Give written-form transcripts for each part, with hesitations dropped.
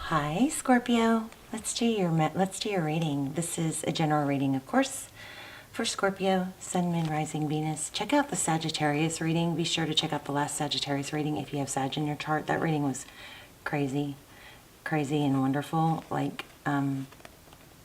Hi, Scorpio. Let's do your reading. This is a general reading, of course, for Scorpio, Sun, Moon, Rising, Venus. Check out the Sagittarius reading. Be sure to check out the last Sagittarius reading if you have Sag in your chart. That reading was crazy and wonderful.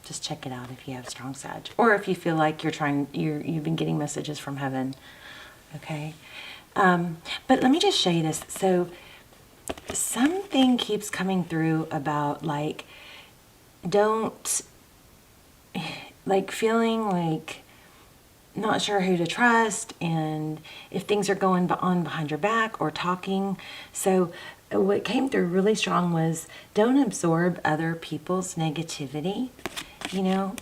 Just check it out if you have strong Sag, or if you feel like you've been getting messages from heaven. Okay, but let me just show you this. So something keeps coming through about feeling like not sure who to trust, and if things are going on behind your back or talking. So what came through really strong was don't absorb other people's negativity.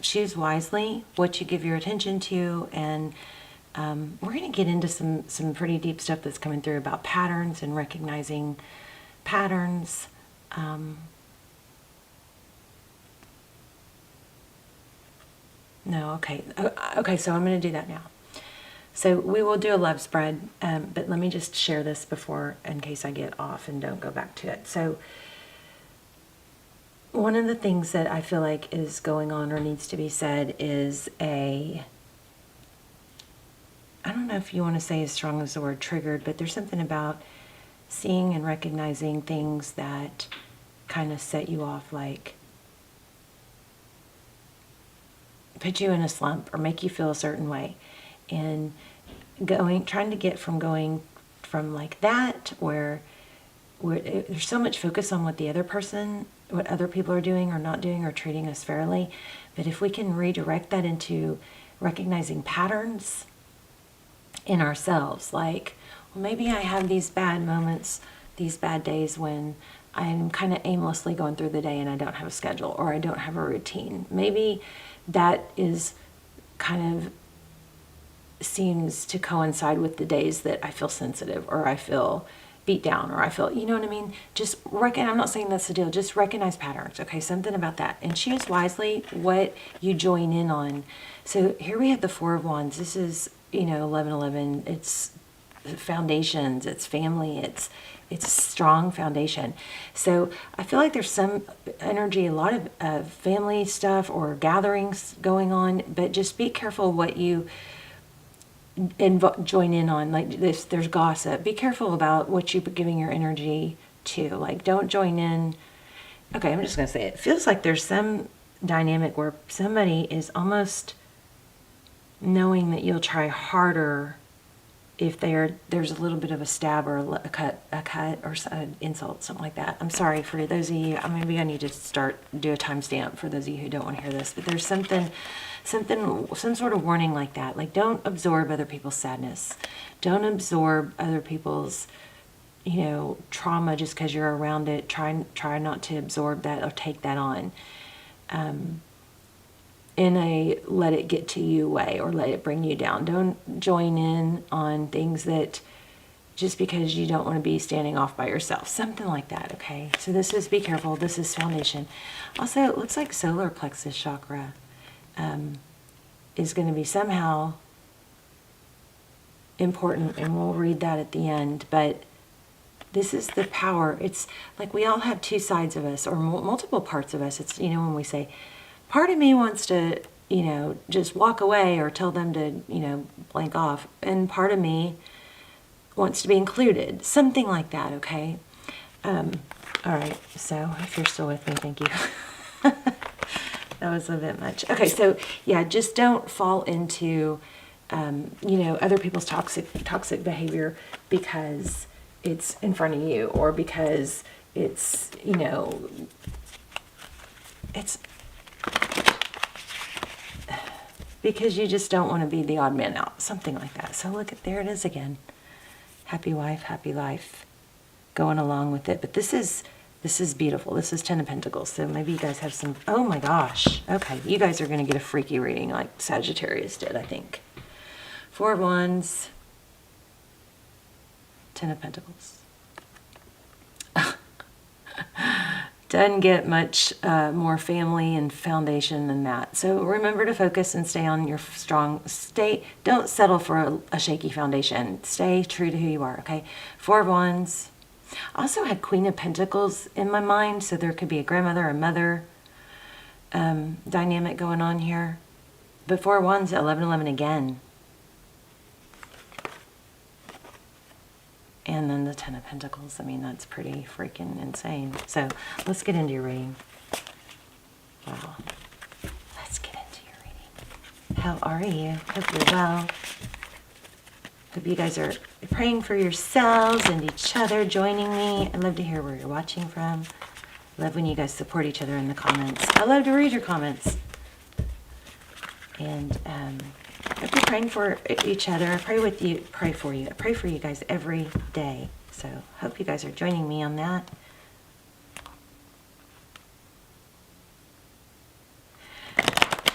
Choose wisely what you give your attention to, and we're going to get into some pretty deep stuff that's coming through about patterns and recognizing patterns. Okay, so I'm going to do that now. So we will do a love spread, but let me just share this before, in case I get off and don't go back to it. So one of the things that I feel like is going on or needs to be said is I don't know if you want to say as strong as the word triggered, but there's something about seeing and recognizing things that kind of set you off, like put you in a slump or make you feel a certain way, and trying to get from going from like that where there's so much focus on what other people are doing or not doing or treating us fairly. But if we can redirect that into recognizing patterns in ourselves, like, well, maybe I have these bad moments, these bad days when I'm kind of aimlessly going through the day and I don't have a schedule or I don't have a routine. Maybe that is kind of seems to coincide with the days that I feel sensitive or I feel beat down or I feel, you know what I mean? I'm not saying that's the deal, just recognize patterns, okay? Something about that. And choose wisely what you join in on. So here we have the Four of Wands. This is, 1111. It's foundations, it's family, it's a strong foundation. So I feel like there's some energy, a lot of family stuff or gatherings going on, but just be careful what you join in on. Like this, there's gossip. Be careful about what you're giving your energy to. Like, don't join in. Okay, I'm just gonna say it. It feels like there's some dynamic where somebody is almost knowing that you'll try harder if there's a little bit of a stab or a cut or an insult, something like that. I'm sorry for those of you. Maybe I need to do a timestamp for those of you who don't want to hear this. But there's some sort of warning like that. Like, don't absorb other people's sadness. Don't absorb other people's, trauma just because you're around it. Try not to absorb that or take that on. In a let it get to you way or let it bring you down. Don't join in on things that just because you don't want to be standing off by yourself. Something like that, okay? So this is, be careful. This is foundation. Also, it looks like solar plexus chakra is going to be somehow important, and we'll read that at the end. But this is the power. It's like we all have two sides of us or multiple parts of us. It's, when we say, part of me wants to, just walk away or tell them to, blank off. And part of me wants to be included. Something like that, okay? All right, so if you're still with me, thank you. That was a bit much. Okay, so yeah, just don't fall into, other people's toxic behavior because it's in front of you or because it's, it's because you just don't want to be the odd man out, something like that. So there it is again. Happy wife, happy life, going along with it. But this is beautiful. This is Ten of Pentacles. So maybe you guys have some, oh my gosh. Okay, you guys are going to get a freaky reading like Sagittarius did, I think. Four of Wands, Ten of Pentacles. Doesn't get much more family and foundation than that. So remember to focus and stay on your don't settle for a shaky foundation. Stay true to who you are, okay? Four of Wands, I also had Queen of Pentacles in my mind, so there could be a grandmother or mother dynamic going on here. But 4 of Wands, 11-11 again. And then the 10 of Pentacles. I mean, that's pretty freaking insane. So let's get into your reading. Wow. Let's get into your reading. How are you? Hope you're well. Hope you guys are praying for yourselves and each other, joining me. I love to hear where you're watching from. I love when you guys support each other in the comments. I love to read your comments. And hope you're praying for each other. I pray with you, pray for you. I pray for you guys every day. So hope you guys are joining me on that.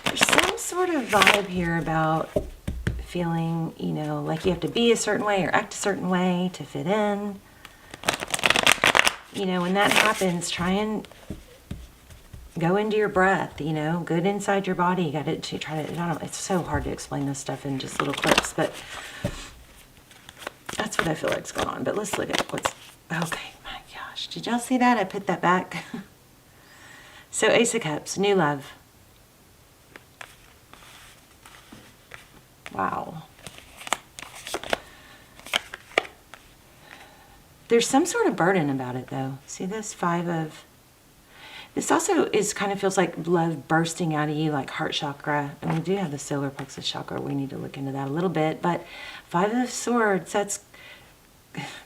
There's some sort of vibe here about feeling, you know, like you have to be a certain way or act a certain way to fit in. You know, when that happens, try and go into your breath, you know, good inside your body. You got to try to, I don't know, it's so hard to explain this stuff in just little clips, but that's what I feel like is going on. But let's look at what's, okay, my gosh. Did y'all see that? I put that back. So Ace of Cups, new love. Wow. There's some sort of burden about it, though. See this? 5 of... This also is kind of feels like love bursting out of you, like heart chakra. And we do have the solar plexus chakra. We need to look into that a little bit. But 5 of Swords, that's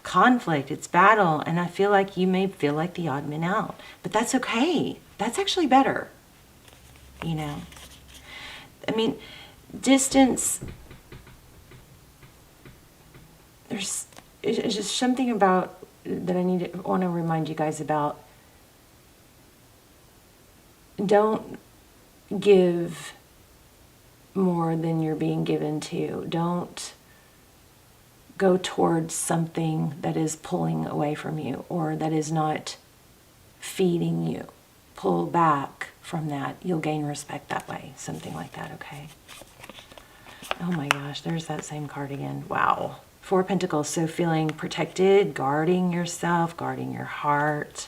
conflict. It's battle. And I feel like you may feel like the odd man out. But that's okay. That's actually better. You know? I mean, distance... It's just something about that I want to remind you guys about. Don't give more than you're being given to. Don't go towards something that is pulling away from you or that is not feeding you. Pull back from that. You'll gain respect that way. Something like that, okay? Oh my gosh, there's that same card again. Wow. 4 of Pentacles, so feeling protected, guarding yourself, guarding your heart.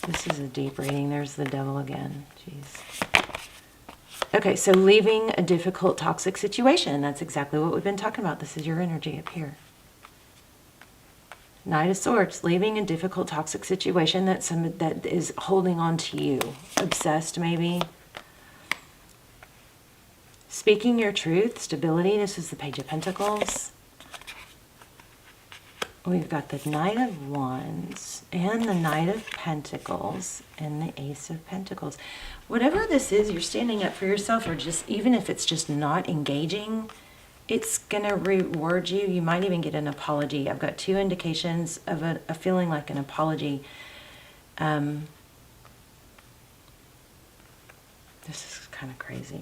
This is a deep reading. There's the devil again. Jeez. Okay, so leaving a difficult, toxic situation. That's exactly what we've been talking about. This is your energy up here. Knight of Swords, leaving a difficult, toxic situation that is holding on to you. Obsessed, maybe. Speaking your truth, stability. This is the Page of Pentacles. We've got the Knight of Wands and the Knight of Pentacles and the Ace of Pentacles. Whatever this is, you're standing up for yourself, or just even if it's just not engaging, it's going to reward you. You might even get an apology. I've got 2 indications of a feeling like an apology. This is kind of crazy.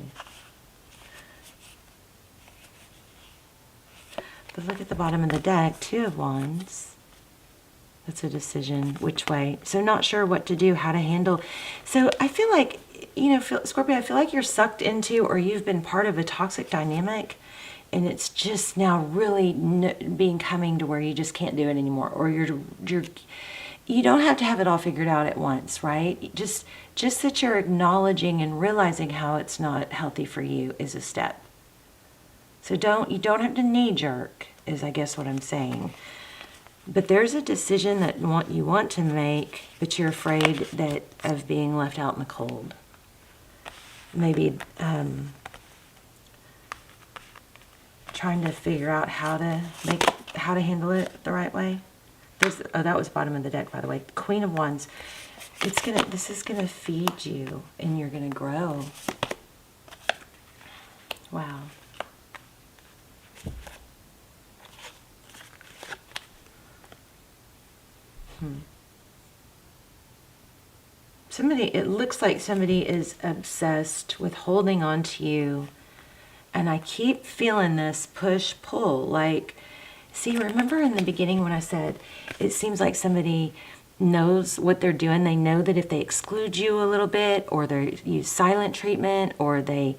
But look at the bottom of the deck, 2 of Wands. That's a decision, which way. So not sure what to do, how to handle. So I feel like, you know, Scorpio, I feel like you're sucked into, or you've been part of a toxic dynamic, and it's just now really coming to where you just can't do it anymore. Or you don't have to have it all figured out at once, right? Just that you're acknowledging and realizing how it's not healthy for you is a step. So you don't have to knee jerk, is I guess what I'm saying. But there's a decision that you want to make, but you're afraid of being left out in the cold. Maybe trying to figure out how to handle it the right way. That was bottom of the deck, by the way. Queen of Wands. This is gonna feed you, and you're gonna grow. Wow. It looks like somebody is obsessed with holding on to you. And I keep feeling this push-pull. Like, see, remember in the beginning when I said it seems like somebody knows what they're doing. They know that if they exclude you a little bit, or they use silent treatment, or they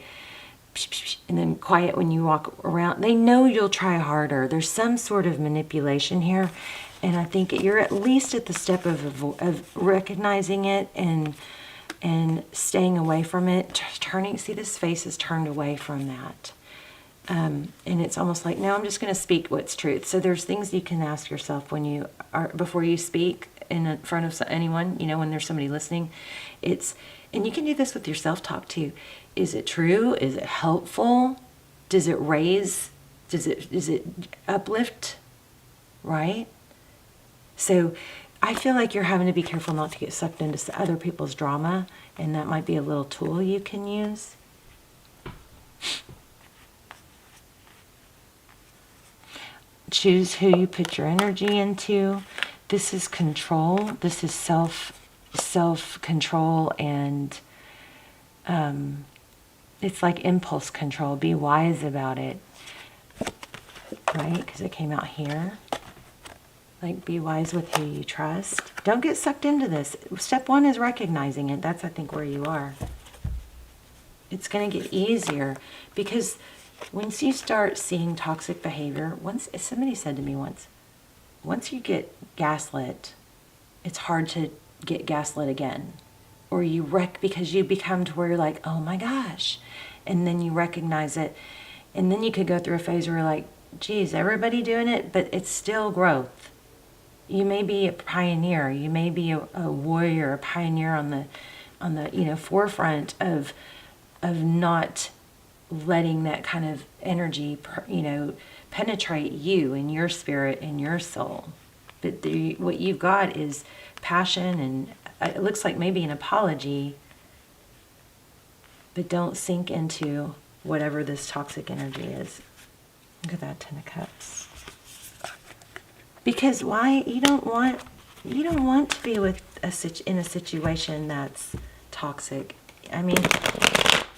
and then quiet when you walk around, they know you'll try harder. There's some sort of manipulation here. And I think you're at least at the step of recognizing it and staying away from it, turning, see this face is turned away from that. And it's almost like, no, I'm just going to speak what's truth. So there's things you can ask yourself when you are, before you speak in front of anyone, you know, when there's somebody listening. And you can do this with your self-talk too. Is it true? Is it helpful? Does it raise? Does it uplift? Right? So I feel like you're having to be careful not to get sucked into other people's drama, and that might be a little tool you can use. Choose who you put your energy into. This is control. This is self-control, and it's like impulse control. Be wise about it, right? Because it came out here. Like, be wise with who you trust. Don't get sucked into this. Step one is recognizing it. That's, I think, where you are. It's going to get easier because once you start seeing toxic behavior, somebody said to me once you get gaslit, it's hard to get gaslit again. Or you because you become to where you're like, oh my gosh. And then you recognize it. And then you could go through a phase where you're like, geez, everybody doing it, but it's still growth. You may be a pioneer. You may be a warrior, a pioneer on the forefront of not letting that kind of energy, penetrate you and your spirit and your soul. But what you've got is passion, and it looks like maybe an apology. But don't sink into whatever this toxic energy is. Look at that 10 of Cups. Because why? You don't want to be in a situation that's toxic. I mean,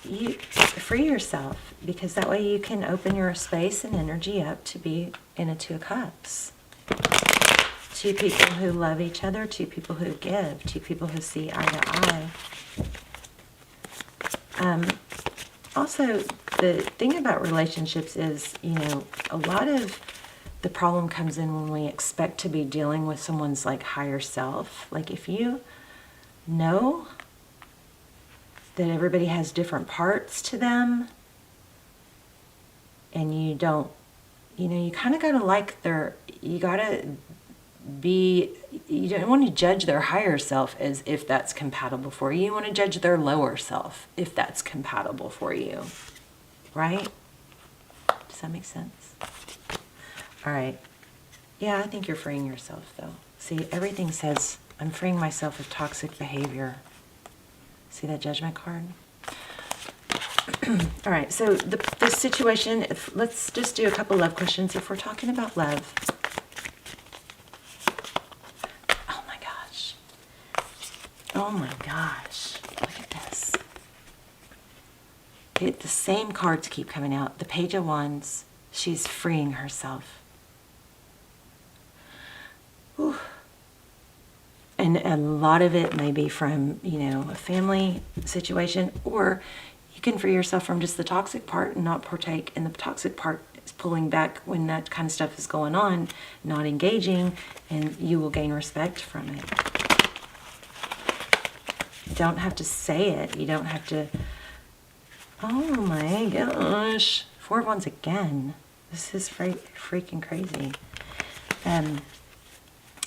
you free yourself, because that way you can open your space and energy up to be in a 2 of Cups. 2 people who love each other, 2 people who give, 2 people who see eye to eye. Also, the thing about relationships is, a lot of the problem comes in when we expect to be dealing with someone's like higher self. Like, if you know that everybody has different parts to them, and you don't, you kind of got to you don't want to judge their higher self as if that's compatible for you. You want to judge their lower self if that's compatible for you. Right? Does that make sense? All right. Yeah, I think you're freeing yourself, though. See, everything says, I'm freeing myself of toxic behavior. See that Judgment card? All right, so the situation, let's just do a couple love questions if we're talking about love. Oh my gosh. Oh my gosh. Look at this. The same cards keep coming out. The Page of Wands, she's freeing herself. Whew. And a lot of it may be from, a family situation, or you can free yourself from just the toxic part and not partake in the toxic part. Is pulling back when that kind of stuff is going on, not engaging, and you will gain respect from it. You don't have to say it. You don't have to, oh my gosh. 4 of Wands again. This is freaking crazy.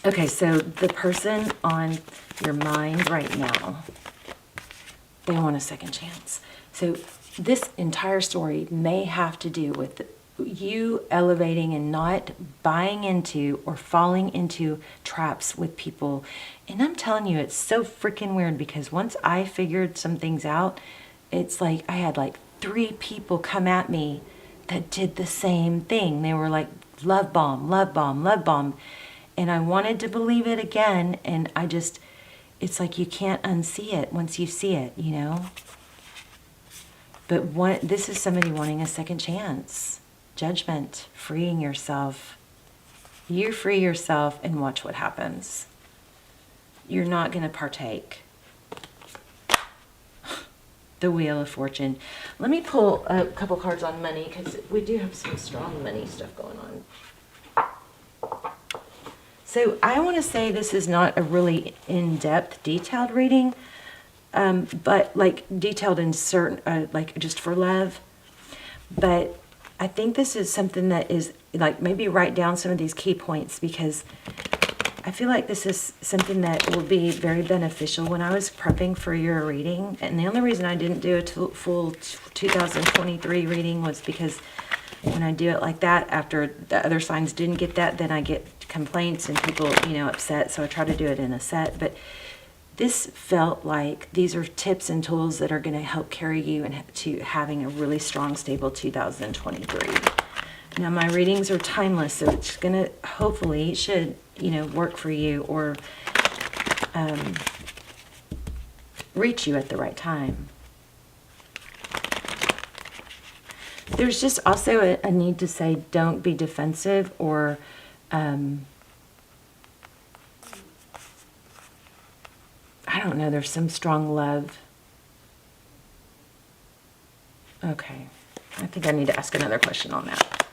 Okay, so the person on your mind right now, they want a second chance. So this entire story may have to do with you elevating and not buying into or falling into traps with people. And I'm telling you, it's so freaking weird, because once I figured some things out, it's like I had like 3 people come at me that did the same thing. They were like, love bomb, love bomb, love bomb. And I wanted to believe it again, and it's like you can't unsee it once you see it, But this is somebody wanting a second chance. Judgment, freeing yourself. You free yourself and watch what happens. You're not going to partake. The Wheel of Fortune. Let me pull a couple cards on money, because we do have some strong money stuff going on. So I want to say this is not a really in-depth, detailed reading, but like detailed in certain, like just for love. But I think this is something that is like, maybe write down some of these key points, because I feel like this is something that will be very beneficial. When I was prepping for your reading, and the only reason I didn't do a full 2023 reading was because when I do it like that, after the other signs didn't get that, then I get complaints and people, upset. So I try to do it in a set. But this felt like these are tips and tools that are going to help carry you to having a really strong, stable 2023. Now, my readings are timeless, so it's going to, hopefully, should, work for you or reach you at the right time. There's just also a need to say, don't be defensive, or I don't know, there's some strong love. Okay, I think I need to ask another question on that.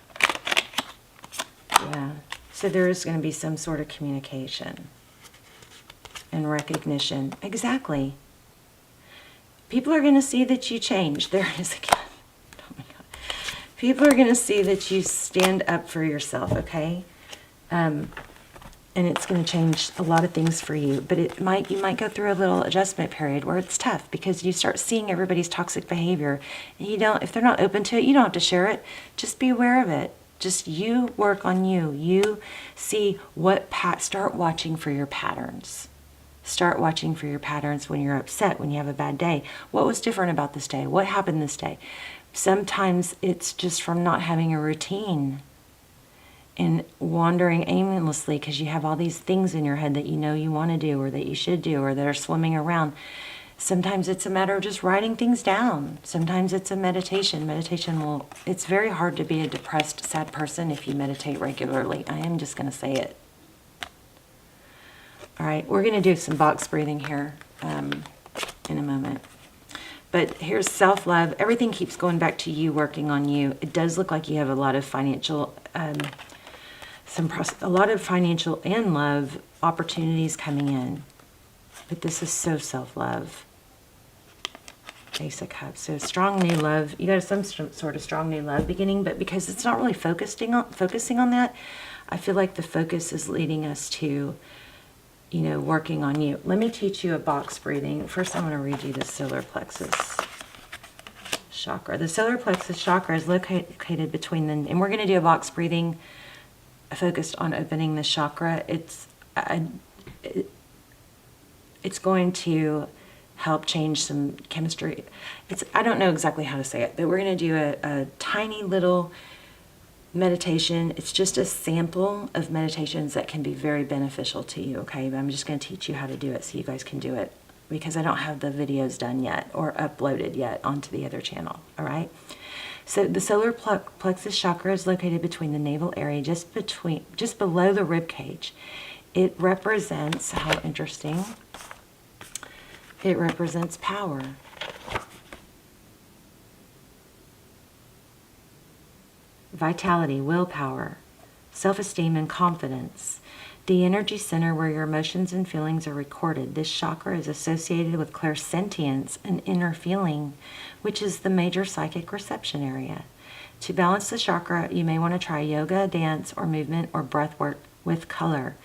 Yeah, so there is going to be some sort of communication and recognition. Exactly. People are going to see that you change. There it is again. Oh my God. People are going to see that you stand up for yourself, okay? And it's going to change a lot of things for you. But you might go through a little adjustment period where it's tough, because you start seeing everybody's toxic behavior. And if they're not open to it, you don't have to share it. Just be aware of it. Just you work on you. You see start watching for your patterns. Start watching for your patterns when you're upset, when you have a bad day. What was different about this day? What happened this day? Sometimes it's just from not having a routine and wandering aimlessly because you have all these things in your head that you want to do, or that you should do, or that are swimming around. Sometimes it's a matter of just writing things down. Sometimes it's a meditation. It's very hard to be a depressed, sad person if you meditate regularly. I am just going to say it. All right, we're going to do some box breathing here in a moment. But here's self-love. Everything keeps going back to you, working on you. It does look like you have a lot of financial, and love opportunities coming in. But this is so self-love. Ace of Cups. So strong new love. You got some sort of strong new love beginning, but because it's not really focusing on that, I feel like the focus is leading us to, working on you. Let me teach you a box breathing. First, I'm going to read you the solar plexus chakra. The solar plexus chakra is located between and we're going to do a box breathing focused on opening the chakra. It's going to help change some chemistry. I don't know exactly how to say it, but we're going to do a tiny little meditation. It's just a sample of meditations that can be very beneficial to you, okay? But I'm just going to teach you how to do it so you guys can do it, because I don't have the videos done yet or uploaded yet onto the other channel, all right? So the solar plexus chakra is located between the navel area, just below the rib cage. It represents, how interesting, it represents power. Vitality, willpower, self-esteem, and confidence. The energy center where your emotions and feelings are recorded. This chakra is associated with clairsentience and inner feeling, which is the major psychic reception area. To balance the chakra, you may want to try yoga, dance, or movement, or breath work with color.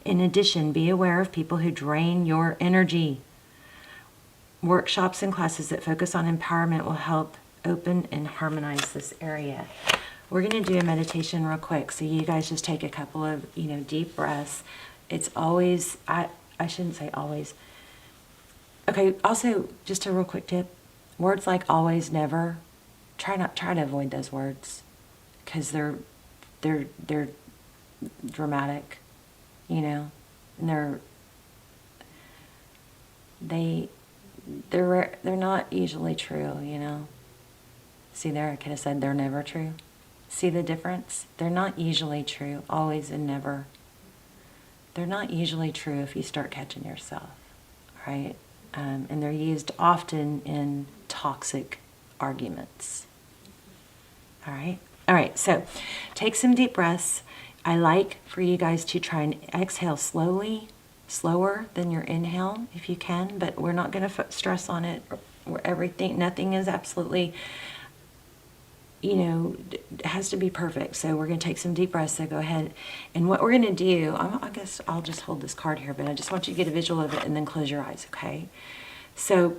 In addition, be aware of people who drain your energy. Workshops and classes that focus on empowerment will help open and harmonize this area. We're going to do a meditation real quick, so you guys just take a couple of, deep breaths. It's always, I shouldn't say always. Okay, also, just a real quick tip. Words like always, never, try to avoid those words, because they're dramatic, and they're not usually true, See there, I could have said they're never true. See the difference? They're not usually true, always and never. They're not usually true if you start catching yourself, right? And they're used often in toxic arguments. All right? All right, so take some deep breaths. I like for you guys to try and exhale slowly, slower than your inhale if you can, but we're not going to stress on it. Nothing is absolutely, you know, has to be perfect. So we're going to take some deep breaths. So go ahead. And what we're going to do, I guess I'll just hold this card here, but I just want you to get a visual of it and then close your eyes, okay? So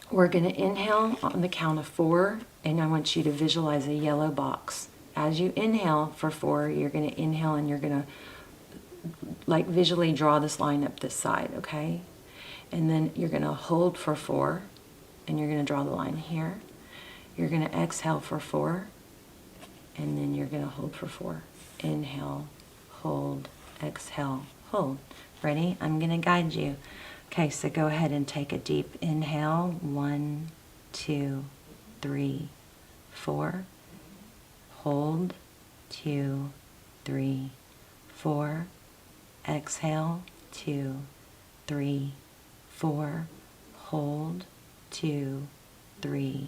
we're going to inhale on the count of 4, and I want you to visualize a yellow box. As you inhale for 4, you're going to inhale and you're going to like visually draw this line up this side, okay? And then you're going to hold for 4, and you're going to draw the line here. You're going to exhale for 4, and then you're going to hold for 4. Inhale, hold, exhale, hold. Ready? I'm going to guide you. Okay, so go ahead and take a deep inhale. 1, 2, 3, 4. Hold, 2, 3, 4. Exhale, 2, 3, 4. Hold, 2, 3,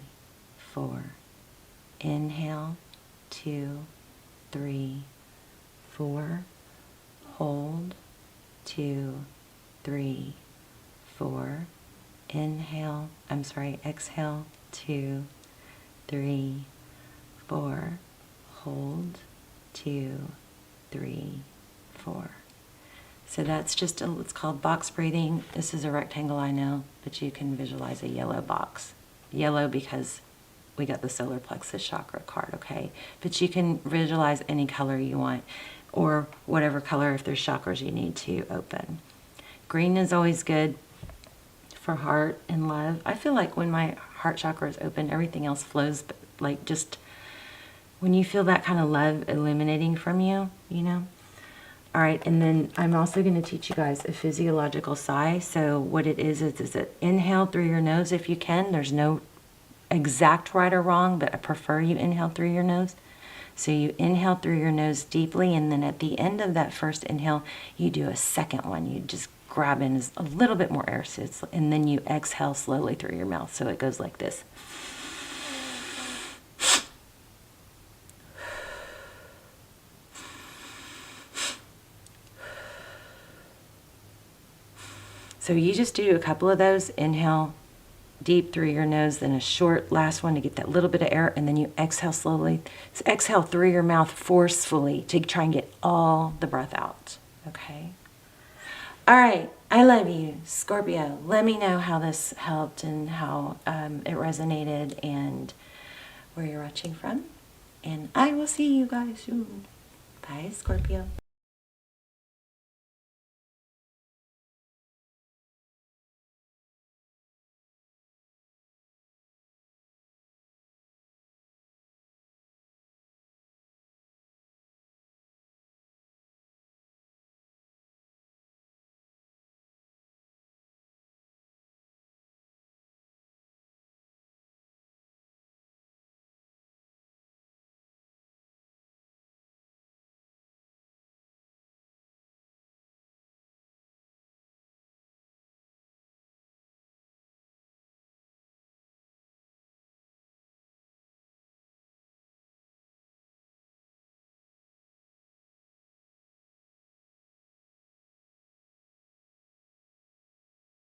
4. Inhale, 2, 3, 4. Hold, 2, 3, 4. Inhale, exhale, 2, 3, 4. Hold, 2, 3, 4. So that's just, it's called box breathing. This is a rectangle, I know, but you can visualize a yellow box. Yellow because we got the solar plexus chakra card, okay? But you can visualize any color you want, or whatever color if there's chakras you need to open. Green is always good for heart and love. I feel like when my heart chakra is open, everything else flows, but like just when you feel that kind of love illuminating from you, you know? All right, and then I'm also going to teach you guys a physiological sigh. So what it is it inhale through your nose if you can. There's no exact right or wrong, but I prefer you inhale through your nose. So you inhale through your nose deeply, and then at the end of that first inhale, you do a second one. You just grab in a little bit more air, and then you exhale slowly through your mouth. So it goes like this. So you just do a couple of those. Inhale deep through your nose, then a short last one to get that little bit of air, and then you exhale slowly. So exhale through your mouth forcefully to try and get all the breath out, okay? All right, I love you, Scorpio. Let me know how this helped and how it resonated and where you're watching from. And I will see you guys soon. Bye, Scorpio.